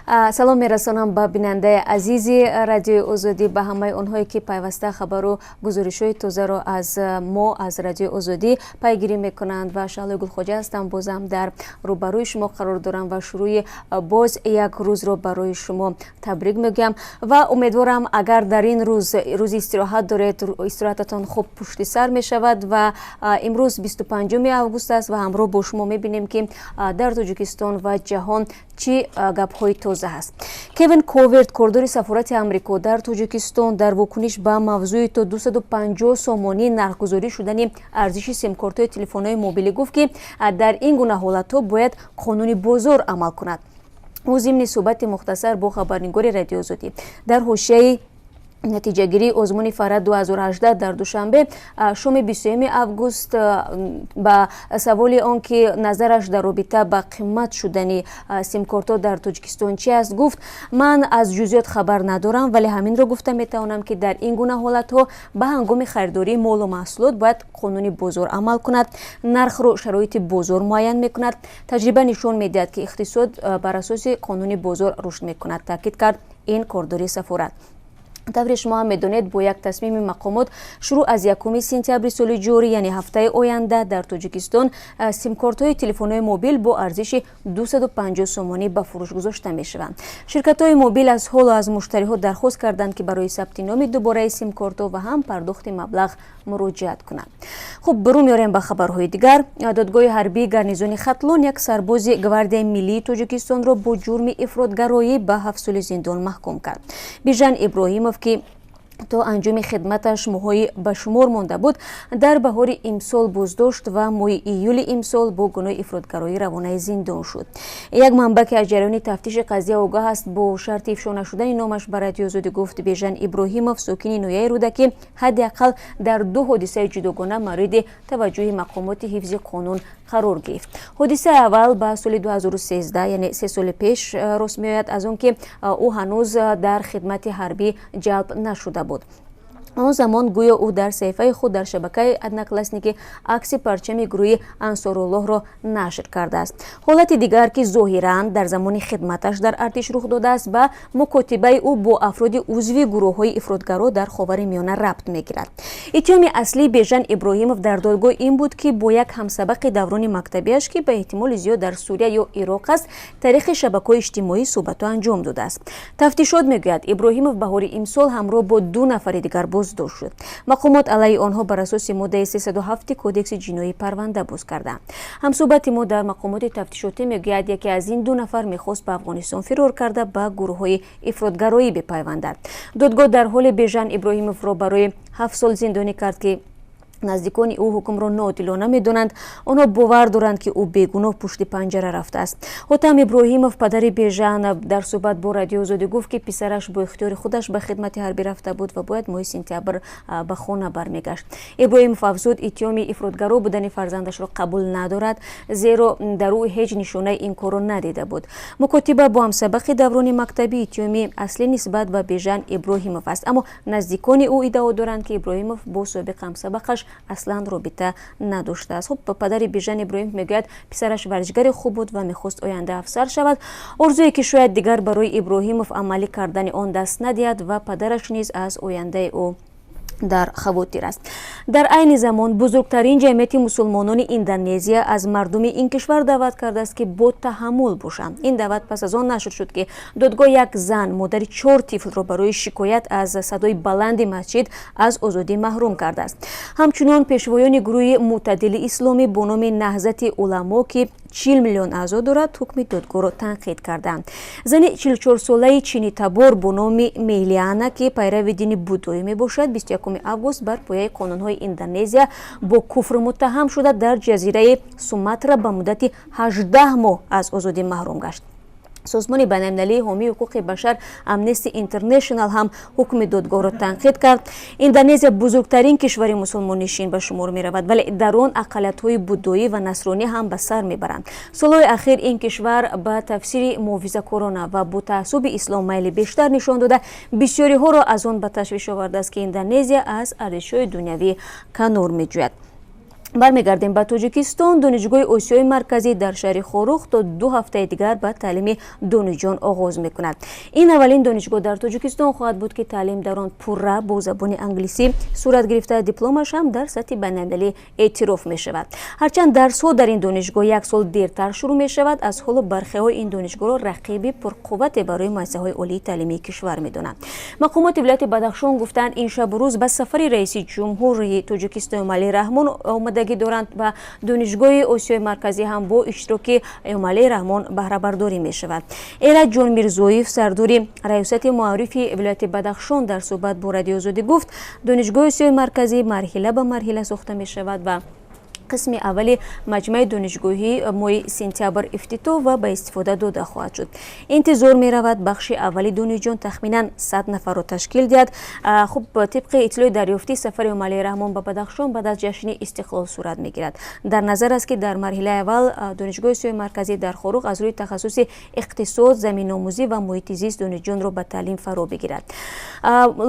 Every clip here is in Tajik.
سلام میرسانم به بیننده عزیزی رادیو آزادی، به همه اونهایی که پیوسته خبر و گزارش‌های تازه را از ما از رادیو آزادی پیگیری میکنند و شعله گلخوجه هستم. بازم در روبروی شما قرار دارم و شروع باز یک روز را برای شما تبریک میگم و امیدوارم اگر در این روز استراحت دارید استراحتتان خوب پشت سر می شود و امروز 25 август است و همراه با شما میبینیم که در تاجیکستان و جهان چی گپ‌های تازه است. کوین کوورت کردار سفارت آمریکا در تاجیکستان در واکنش به موضوع تا 250 سامانی نرخ‌گذاری شدن ارزش سیم-کارت‌های تلفن‌های موبیلی گفت که در این گونه حالت‌ها باید قانون بازار عمل کند. او ضمن صحبت مختصر با خبرنگار رادیو آزادی در حوزه نتیجه گیری آزمون فرد 2018 در دوشنبه شام 20 август با سوال آنکه نظرش در رابطه با قیمت شدن سیم-کارت‌ها در تاجیکستان چی است گفت: من از جزئیات خبر ندارم، ولی همین را گفته میتوانم که در این گونه حالت‌ها به هنگام خریداری مال و محصولات باید قانون بازار عمل کند. نرخ را شرایط بازار معین میکند. تجربه نشان میدهد که اقتصاد بر اساس قانون بازار رشد میکند، تاکید کرد این کارداری سفارت. طوری شما هم میدونید با یک تصمیم مقامات شروع از 1 سپتامبر سال جاری یعنی هفته آینده در تاجیکستان سیم-کارت‌های تلفن‌های موبیل با ارزش 250 سامانی به فروش گذاشته میشوند. شرکت‌های موبیل از حال از مشتری‌ها درخواست کردند که برای ثبت نام دوباره سیم-کارت‌ها و هم پرداخت مبلغ مراجعت کنند. خب برو میاریم به خبرهای دیگر. دادگاه حربی گارنیزون ختلون یک سرباز گواردی ملی تاجیکستان را با جرم افراطگرایی به 7 سال زندان محکوم کرد. بیژن ابراهیموف که تا انجام خدمتش ماهی به شمار مانده بود در بهار امسال بازداشت و ماه ایول امسال با گناه افراطگرایی روانه زندان شد. یک منبع که از جریان تفتیش قضیه آگاه است با شرط افشا نشدن نامش به رادیو آزادی گفت بیژن ابراهیموف ساکن نویه رودکی حداقل در 2 حادثه جداگانه مورد توجه مقامات حفظ قانون قرار گرفت. حادثه اول به سال 2013 یعنی 3 سال پیش راست میآید، از اون که او هنوز در خدمت حربی جلب نشده بود. آن زمان گویا او در صفحه خود در شبکه ادناکلاسنیکی عکس پرچم گروه انصارالله را نشر کرده است. حالت دیگر که ظاهراً در زمان خدمتش در ارتش رخ داده است به مکاتبه او با افراد عضو گروه‌های افراطگرا در خاورمیانه ربط میگیرد. اتهام اصلی بیژن ابراهیموف در دادگاه این بود که با یک همسبق دوران مکتبیش که به احتمال زیاد در سوریه یا عراق است طریق شبکه‌های اجتماعی صحبت انجام داده است. تفتیشات میگوید ابراهیموف بهار امسال همراه با 2 نفر دیگر بازداشت شد. مقامات علیه آنها بر اساس ماده 307 کدکس جنایی پرونده باز کردند. همصحبت ما در مقامات تفتیشاتی میگوید یکی از این 2 نفر میخواست به افغانستان فرار کرده به گروه‌های افراطگرایی بپیوندد. دادگاه در حال بیژن ابراهیموف را برای 7 سال زندانی کرد که نزدیکان او حکم را ناعادلانه میدونند. آنها باور دارند که او بیگناه پشت پنجره رفته است. حاتم ابراهیموف پدر بیژن در صحبت با رادیو آزادی گفت که پسرش با اختیار خودش به خدمت حربی رفته بود و باید ماه سپتامبر به خانه برمیگشت. ابراهیموف افزود اتهام افراطگرا بودن فرزندش را قبول ندارد، زیرا در او هیچ نشانه این کارو ندیده بود. مکاتبه با همسبق دوران مکتبی اتهام اصلی نسبت به بیژن ابراهیموف است، اما نزدیکان او ادعا دارند که ابراهیموف با سابق همسبقش اصلا رابطه نداشته است. خب پدر بیژن ابراهیم میگوید پسرش ورزشگر خوب بود و میخواست آینده افسر شود، آرزویی که شاید دیگر برای ابراهیموف عملی کردن آن دست ندهد و پدرش نیز از آینده او در خواطر است. در عین زمان بزرگترین جمعیت مسلمانان اندونزیا از مردم این کشور دعوت کرده است که با تحمل باشند. این دعوت پس از آن نشر شد که دادگاه یک زن مادر 4 طفل را برای شکایت از صدای بلند مسجد از آزادی محروم کرده است. همچنین پیشوایان گروه معتدل اسلامی با نام نهضت علما که 40 میلیون اعضا دارد حکم دادگاه را تنقید کردند. زن 44 ساله چینی تبار با نام میلیانا که پیرو دین بودایی می باشد 21 август بر پایه قانون‌های اندونزیا با کفر متهم شده در جزیره سوماترا به مدت 18 ماه از آزادی محروم گشت. سازمان بین‌المللی حامی حقوق بشر امنستی اینترنشنال هم حکم دادگاه را تنقید کرد. اندونزیا بزرگترین کشور مسلمان نشین به شمار می رود، ولی در آن اقلیت‌های بودایی و نصرانی هم به سر می برند. سالهای اخیر این کشور به تفسیر محافظه‌کارانه و با تعصب اسلام میل بیشتر نشان داده بسیاری ها را از آن به تشویش آورده است که اندونزیا از ارزش‌های دنیوی کنار می جوید. бармегардем ба тоҷикистон. донишгоҳи осиёи марказӣ дар шаҳри хорух то 2 ҳафтаи дигар ба таълими донишҷӯён оғоз мекунад. ин аввалин донишгоҳ дар тоҷикистон хоҳад буд ки таълим дар он пурра бо забони англисӣ сурат гирифта, дипломаш ҳам дар сатҳи байналмилалӣ эътироф мешавад. ҳарчанд дарсҳо дар ин донишгоҳ 1 сол дертар шурӯъ мешавад, аз ҳоло бархеҳои ин донишгоҳро рақиби пурқуввате барои муассисаҳои олии таълимии кишвар медонанд. мақомоти вилояти Бадахшон гуфтанд ин шабу рӯз ба сафари раиси ҷумҳури Тоҷикистон Эмомалӣ Раҳмон омадагӣ доранд ва донишгоҳи осиёи марказӣ ҳам бо иштироки Эмомалӣ Раҳмон баҳрабардорӣ мешавад. Эрад Ҷон Мирзоев, сардори раёсати муаррифи вилояти Бадахшон, дар суҳбат бо Радиои Озодӣ гуфт, донишгоҳи осиёи марказӣ марҳила ба марҳила сохта мешавад ва қисми аввали маҷмӯи донишгоҳӣ моҳи сентябр ифтитоҳ ва ба истифода дода хоҳад шуд. интизор меравад бахши аввали донишҷӯён тахминан 100 нафарро ташкил диҳад. хуб тибқи иттилои дарёфтӣ сафари Эмомалӣ Раҳмон ба Бадахшон баъд аз ҷашни истиқлол сурат мегирад. дар назар аст ки дар марҳилаи аввал донишгоҳи осиёи марказӣ дар Хорух аз рӯи тахассуси иқтисод, заминомӯзӣ ва муҳити зист донишҷӯёнро ба таълим фаро бигирад.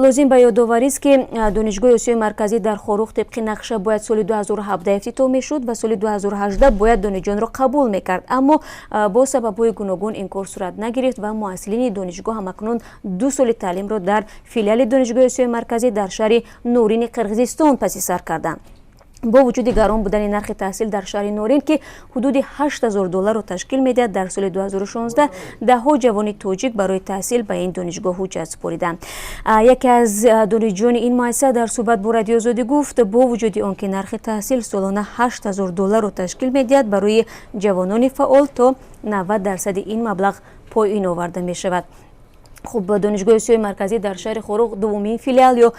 лозим ба ёдоварист ки донишгоҳи осиёи марказӣ дар Хорух тибқи нақша бояд соли 2017 ифтитоҳ мешуд ва соли 2018 бояд донишҷӯёнро қабул мекард, аммо бо сабабҳои гуногун ин кор сурат нагирифт ва муассилини донишгоҳ ҳамакнун 2 соли таълимро дар филиали донишгоҳи осиёи марказӣ дар шаҳри Нурини Қирғизистон паси сар карданд. бо вуҷуди гарон будани нархи таҳсил дар шаҳри Норин ки ҳудуди $8000 ташкил медиҳад, дар соли 2016 даҳҳо ҷавони тоҷик барои таҳсил ба ин донишгоҳ ҳуҷҷат супориданд. яке аз донишҷӯёни ин муассиса дар суҳбат бо Радиои Озодӣ гуфт, бо вуҷуди он ки нархи таҳсил солона $8000 ташкил медиҳад, барои ҷавонони фаъол то 90% ин маблағ поин оварда мешавад. хуб донишгоҳи осиёи марказӣ дар шаҳри Хорух дуввумин филиал ё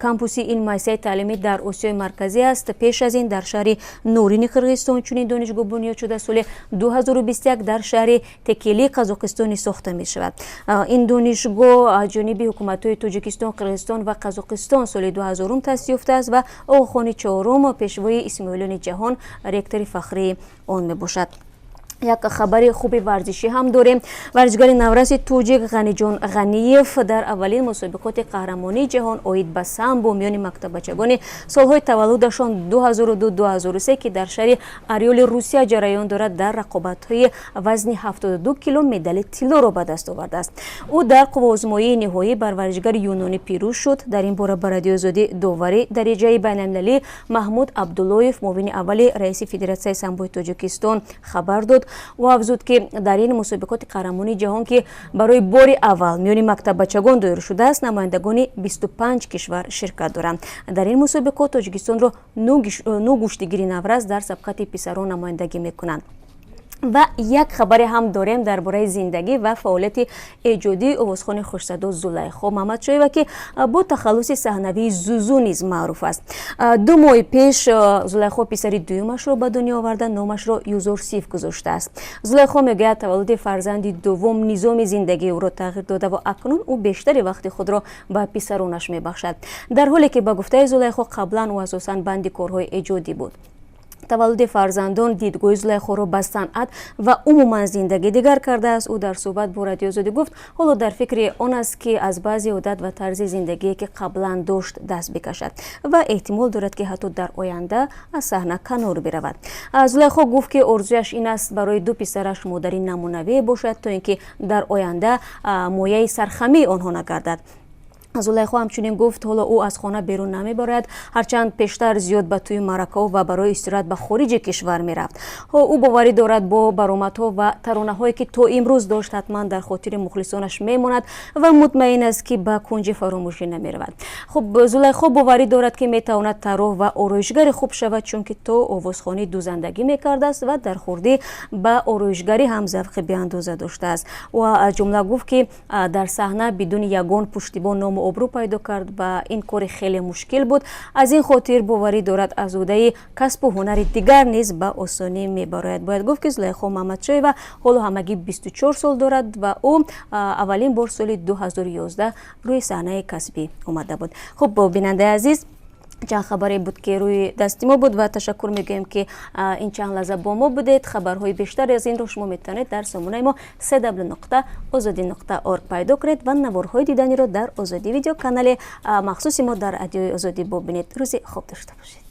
кампуси ин муассисаи таълимӣ дар осиёи марказӣ аст. пеш аз ин дар шаҳри Нурини Қирғизистон чунин донишгоҳ бунёд шуда соли 2021 дар шаҳри Текелии Қазоқистон сохта мешавад. ин донишгоҳ аз ҷониби ҳукуматҳои Тоҷикистон, Қирғизистон ва Қазоқистон соли 2000 таъсис ёфтааст ва Оғохони чорум, пешвои Исмоилони ҷаҳон, ректори фахрии он мебошад. як хабари хуби варзишӣ ҳам дорем. варзишгари навраси тоҷик Ғаниҷон Ғаниев дар аввалин мусобиқоти қаҳрамонии ҷаҳон оид ба самбо миёни мактабачагони солҳои таваллудашон 2002-2003 ки дар шаҳри Ориоли Русия ҷараён дорад, дар рақобатҳои вазни 72 кило медали тиллоро ба даст овардааст. ӯ дар қуввозмоии ниҳоӣ бар варзишгари юнонӣ пирӯз шуд. дар ин бора ба Радиои Озодӣ довари дараҷаи байналмилалӣ Маҳмуд Абдуллоев, муовини аввали раиси Федератсияи самбои Тоҷикистон, хабар дод. ӯ афзуд ки дар ин мусобиқоти қаҳрамонии ҷаҳон ки барои бори аввал миёни мактаббачагон доир шудааст, намояндагони 25 кишвар ширкат доранд. дар ин мусобиқот Тоҷикистонро 9 гӯштигири наврас дар сабқати писарон намояндагӣ мекунанд. ва як хабаре ҳам дорем дар бораи зиндагӣ ва фаъолияти эҷодии овозхони хушсадо Зулайхо Маҳмадшоева ки бо тахаллуси саҳнавии Зузу низ маъруф аст. 2 моҳи пеш Зулайхо писари дуюмашро ба дунё оварда номашро Юзорсиф гузоштааст. Зулайхо мегӯяд таваллуди фарзанди дуввум низоми зиндагии ӯро тағйир дода ва акнун ӯ бештари вақти худро ба писаронаш мебахшад. дар ҳоле ки ба гуфтаи Зулайхо қаблан ӯ асосан банди корҳои эҷодӣ буд. таваллуди фарзандон дидгоҳи Зулайхоро ба санъат ва умуман зиндагӣ дигар кардааст. ӯ дар суҳбат бо Радиои Озодӣ гуфт, ҳоло дар фикри он аст ки аз баъзи одат ва тарзи зиндагие ки қаблан дошт даст бикашад ва эҳтимол дорад ки ҳатто дар оянда аз саҳна канор биравад. Зулайхо гуфт ки орзуяш ин аст барои 2 писараш модари намунавӣ бошад, то ин ки дар оянда мояи сархамии онҳо нагардад. Зулайхо ҳамчунин гуфт ҳоло ӯ аз хона берун намебарояд, ҳарчанд пештар зиёд ба тӯи маъракаҳо ва барои истироҳат ба хориҷи кишвар мерафт. ӯ боварӣ дорад бо баромадҳо ва таронаҳое ки то имрӯз дошт ҳатман дар хотири мухлисонаш мемонад ва мутмаин аст ки ба кунҷи фаромӯшӣ намеравад. хуб Зулайхо боварӣ дорад ки метавонад тарроҳ ва ороишгари хуб шавад, чунки то овозхонӣ дузандагӣ мекардааст ва дар хурдӣ ба ороишгарӣ ҳам завқи беандоза доштааст. ӯ аз ҷумла гуфт ки дар саҳна бидуни ягон пуштибон ному обрӯ пайдо кард ба ин кори хеле мушкил буд. аз ин хотир боварӣ дорад азодаи касбу ҳунари дигар низ ба осонӣ мебарояд. бояд гуфт ки Зулайхо Маҳмадшоева ҳоло ҳамагӣ 24 сол дорад ва ӯ аввалин бор соли 2011 рӯи саҳнаи касбӣ омада буд. хуб бинандаи азиз, чанд хабаре буд ки рӯи дасти мо буд ва ташаккур мегӯем ки ин чанд лаҳза бо мо будед. хабарҳои бештари аз инро шумо метавонед дар сомонаи мо www.ozodi.org пайдо кунед ва наворҳои диданиро дар Озодӣ видеоканале махсуси мо дар Радиои Озодӣ бубинед. рӯзи хуб дошта бошед.